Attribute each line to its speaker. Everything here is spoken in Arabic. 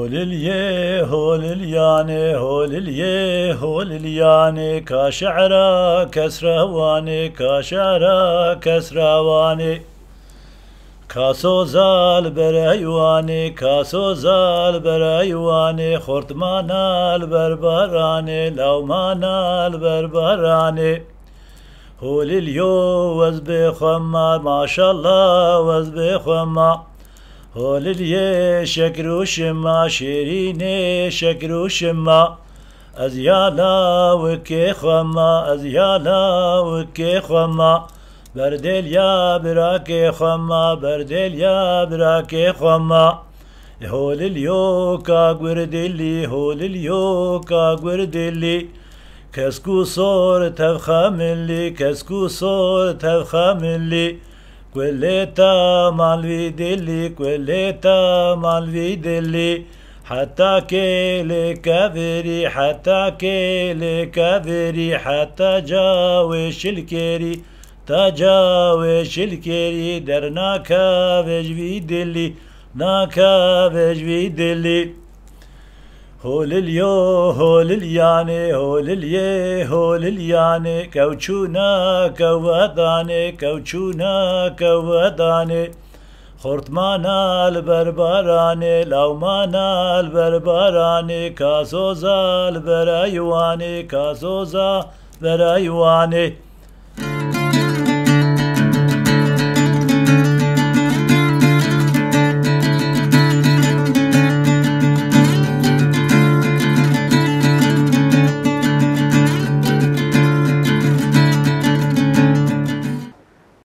Speaker 1: هولليه هوللياني هولليه هوللياني كاشعرا كسرواني كاشعرا كسرواني كاسو زال برايواني كاسو زال برايواني خرطمانا البربراني لومانا البربراني هولليو وزبخما ما شاء الله وزبخما هولليه شكرو شما شيريني شكرو شما ازيالا وكي خما ازيالا وكي خما بردل يا براكي خما بردل يا براكي خما هولليو كاغوردلي هولليو كاغوردلي كسكو صور تفخملي كسكو صور تفخملي كلتا مالوي دلي كلتا مالوي دلي حتى كيلي كافري حتى كيلي كافري حتى جاوش الكيري تجاوش الكيري درنا كافج في دلي ناكافج في دلي هولليو هوللياني هولليه هوللياني كوچونا كواداني كوچونا كواداني خرطمانا البربراني لومانا البربراني كاسوزا البرايواني كاسوزا برايواني